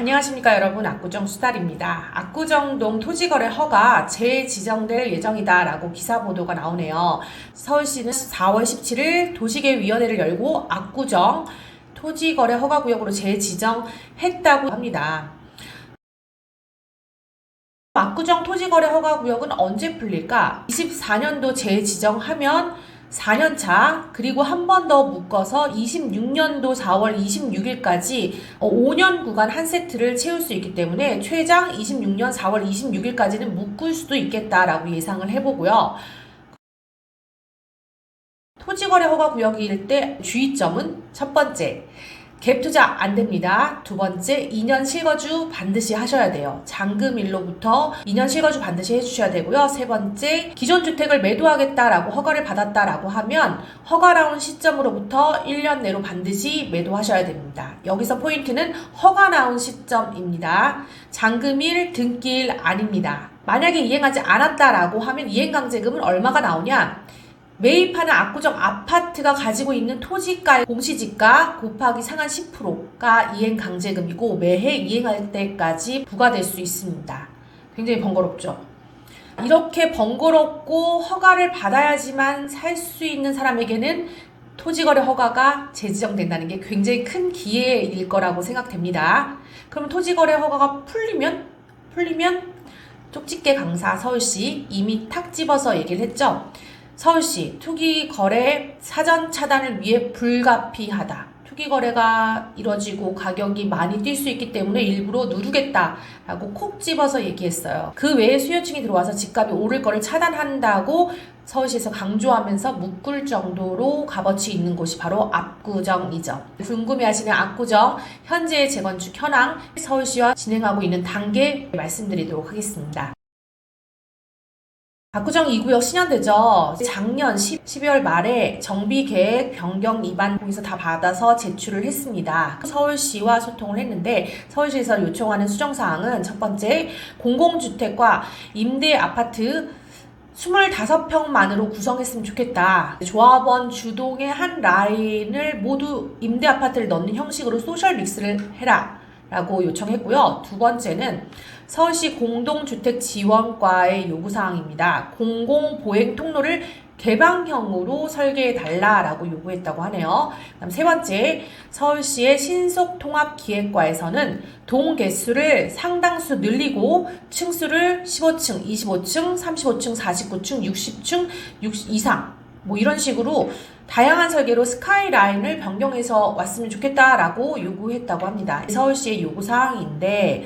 안녕하십니까 여러분, 압구정 수달입니다. 압구정동 토지거래 허가 재지정될 예정이다 라고 기사 보도가 나오네요. 서울시는 4월 17일 도시계획위원회를 열고 압구정 토지거래 허가구역으로 재지정했다고 합니다. 압구정 토지거래 허가구역은 언제 풀릴까? 24년도 재지정하면 4년차, 그리고 한 번 더 묶어서 26년도 4월 26일까지 5년 구간 한 세트를 채울 수 있기 때문에 최장 26년 4월 26일까지는 묶을 수도 있겠다라고 예상을 해보고요. 토지거래 허가구역일 때 주의점은 첫 번째, 갭투자 안됩니다. 두 번째, 2년 실거주 반드시 하셔야 돼요. 잔금일로부터 2년 실거주 반드시 해주셔야 되고요. 세 번째, 기존 주택을 매도하겠다라고 허가를 받았다라고 하면 허가 나온 시점으로부터 1년 내로 반드시 매도하셔야 됩니다. 여기서 포인트는 허가 나온 시점입니다. 잔금일, 등기일 아닙니다. 만약에 이행하지 않았다라고 하면 이행강제금은 얼마가 나오냐? 매입하는 압구정 아파트가 가지고 있는 토지가의 공시지가 곱하기 상한 10%가 이행강제금이고 매해 이행할 때까지 부과될 수 있습니다. 굉장히 번거롭죠. 이렇게 번거롭고 허가를 받아야지만 살 수 있는 사람에게는 토지거래 허가가 재지정된다는 게 굉장히 큰 기회일 거라고 생각됩니다. 그럼 토지거래 허가가 풀리면 쪽집게 강사 서울시 이미 탁 집어서 얘기를 했죠. 서울시 투기거래 사전 차단을 위해 불가피하다. 투기거래가 이뤄지고 가격이 많이 뛸 수 있기 때문에 일부러 누르겠다라고 콕 집어서 얘기했어요. 그 외에 수요층이 들어와서 집값이 오를 거를 차단한다고 서울시에서 강조하면서 묶을 정도로 값어치 있는 곳이 바로 압구정이죠. 궁금해하시는 압구정 현재의 재건축 현황 서울시와 진행하고 있는 단계 말씀드리도록 하겠습니다. 압구정 2구역 신현대죠. 작년 12월 말에 정비계획 변경 입안 거기서 다 받아서 제출을 했습니다. 서울시와 소통을 했는데 서울시에서 요청하는 수정사항은 첫 번째, 공공주택과 임대아파트 25평만으로 구성했으면 좋겠다. 조합원 주동의 한 라인을 모두 임대아파트를 넣는 형식으로 소셜 믹스를 해라 라고 요청했고요. 두 번째는 서울시 공동주택지원과의 요구사항입니다. 공공보행 통로를 개방형으로 설계해달라라고 요구했다고 하네요. 그다음 세 번째, 서울시의 신속통합기획과에서는 동 개수를 상당수 늘리고 층수를 15층, 25층, 35층, 49층, 60층 이상 이런 식으로 다양한 설계로 스카이라인을 변경해서 왔으면 좋겠다라고 요구했다고 합니다. 서울시의 요구사항인데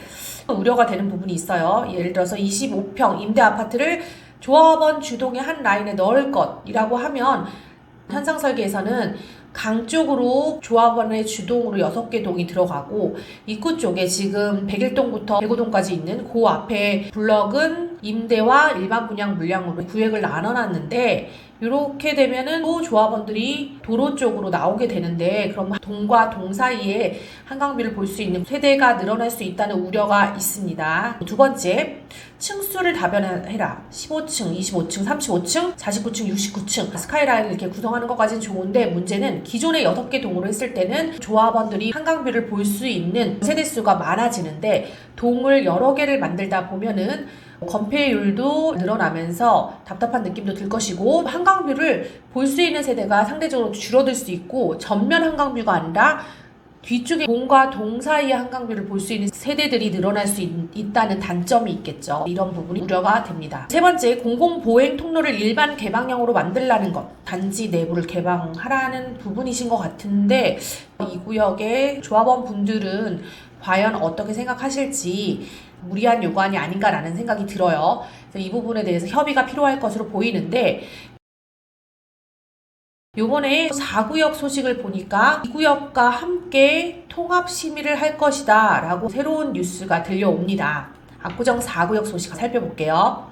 우려가 되는 부분이 있어요. 예를 들어서 25평 임대아파트를 조합원 주동의 한 라인에 넣을 것이라고 하면 현상 설계에서는 강 쪽으로 조합원의 주동으로 6개 동이 들어가고 입구 쪽에 지금 101동부터 105동까지 있는 그 앞에 블럭은 임대와 일반 분양 물량으로 구획을 나눠놨는데 이렇게 되면은 또 조합원들이 도로 쪽으로 나오게 되는데 그럼 동과 동 사이에 한강뷰를 볼 수 있는 세대가 늘어날 수 있다는 우려가 있습니다. 두 번째, 층수를 다변해라. 15층, 25층, 35층, 49층, 69층 스카이라인을 이렇게 구성하는 것까지는 좋은데 문제는 기존의 6개 동으로 했을 때는 조합원들이 한강뷰를 볼 수 있는 세대수가 많아지는데 동을 여러 개를 만들다 보면은 건폐율도 늘어나면서 답답한 느낌도 들 것이고 한강뷰를 볼 수 있는 세대가 상대적으로 줄어들 수 있고 전면 한강뷰가 아니라 뒤쪽에 동과 동 사이의 한강뷰를 볼 수 있는 세대들이 늘어날 수 있다는 단점이 있겠죠. 이런 부분이 우려가 됩니다. 세 번째, 공공보행 통로를 일반 개방형으로 만들라는 것. 단지 내부를 개방하라는 부분이신 것 같은데 이 구역의 조합원 분들은 과연 어떻게 생각하실지 무리한 요구안이 아닌가라는 생각이 들어요. 그래서 이 부분에 대해서 협의가 필요할 것으로 보이는데 요번에 4구역 소식을 보니까 2구역과 함께 통합심의를 할 것이다 라고 새로운 뉴스가 들려옵니다. 압구정 4구역 소식 살펴볼게요.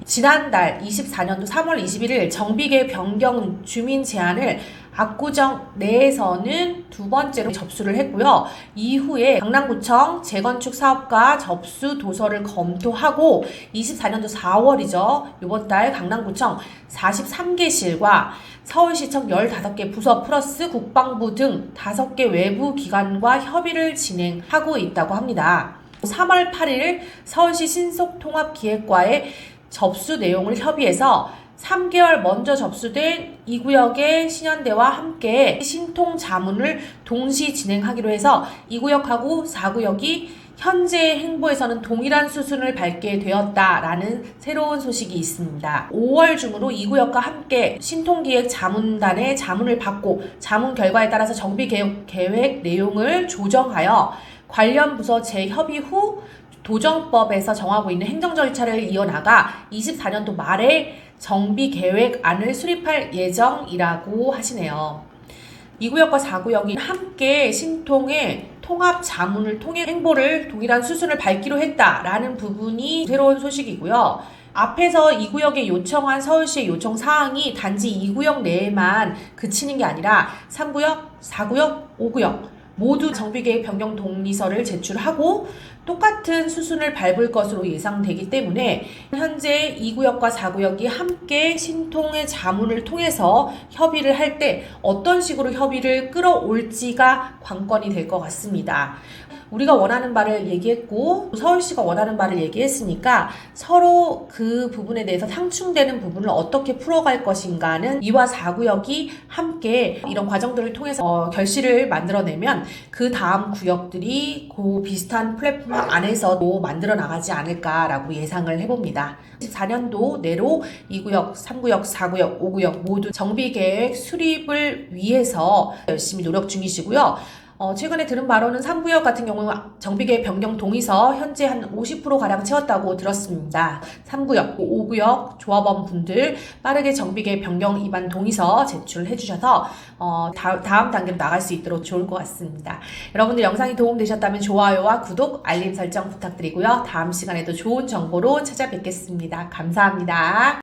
지난달 24년도 3월 21일 정비계획 변경 주민 제안을 압구정 내에서는 두 번째로 접수를 했고요. 이후에 강남구청 재건축 사업과 접수 도서를 검토하고 24년도 4월이죠. 이번 달 강남구청 43개실과 서울시청 15개 부서 플러스 국방부 등 5개 외부 기관과 협의를 진행하고 있다고 합니다. 3월 8일 서울시 신속통합기획과의 접수 내용을 협의해서 3개월 먼저 접수된 이 구역의 신현대와 함께 신통 자문을 동시 진행하기로 해서 이 구역하고 4구역이 현재 행보에서는 동일한 수순을 밟게 되었다라는 새로운 소식이 있습니다. 5월 중으로 이 구역과 함께 신통기획 자문단의 자문을 받고 자문 결과에 따라서 정비개혁 계획 내용을 조정하여 관련 부서 재협의 후 도정법에서 정하고 있는 행정 절차를 이어나가 24년도 말에 정비계획안을 수립할 예정이라고 하시네요. 2구역과 4구역이 함께 신통의 통합 자문을 통해 행보를 동일한 수순을 밟기로 했다라는 부분이 새로운 소식이고요. 앞에서 2구역에 요청한 서울시의 요청 사항이 단지 2구역 내에만 그치는 게 아니라 3구역, 4구역, 5구역 모두 정비계획 변경 동의서를 제출하고 똑같은 수순을 밟을 것으로 예상되기 때문에 현재 2구역과 4구역이 함께 신통의 자문을 통해서 협의를 할 때 어떤 식으로 협의를 끌어올지가 관건이 될 것 같습니다. 우리가 원하는 바를 얘기했고 서울시가 원하는 바를 얘기했으니까 서로 그 부분에 대해서 상충되는 부분을 어떻게 풀어갈 것인가는 2와 4구역이 함께 이런 과정들을 통해서 결실을 만들어내면 그 다음 구역들이 그 비슷한 플랫폼 안에서도 만들어 나가지 않을까라고 예상을 해봅니다. 24년도 내로 2구역, 3구역, 4구역, 5구역 모두 정비계획 수립을 위해서 열심히 노력 중이시고요. 최근에 들은 바로는 3구역 같은 경우는 정비계획 변경 동의서 현재 한 50%가량 채웠다고 들었습니다. 3구역, 5구역 조합원 분들 빠르게 정비계획 변경 입안 동의서 제출해 주셔서 다음 단계로 나갈 수 있도록 좋을 것 같습니다. 여러분들 영상이 도움되셨다면 좋아요와 구독, 알림 설정 부탁드리고요. 다음 시간에도 좋은 정보로 찾아뵙겠습니다. 감사합니다.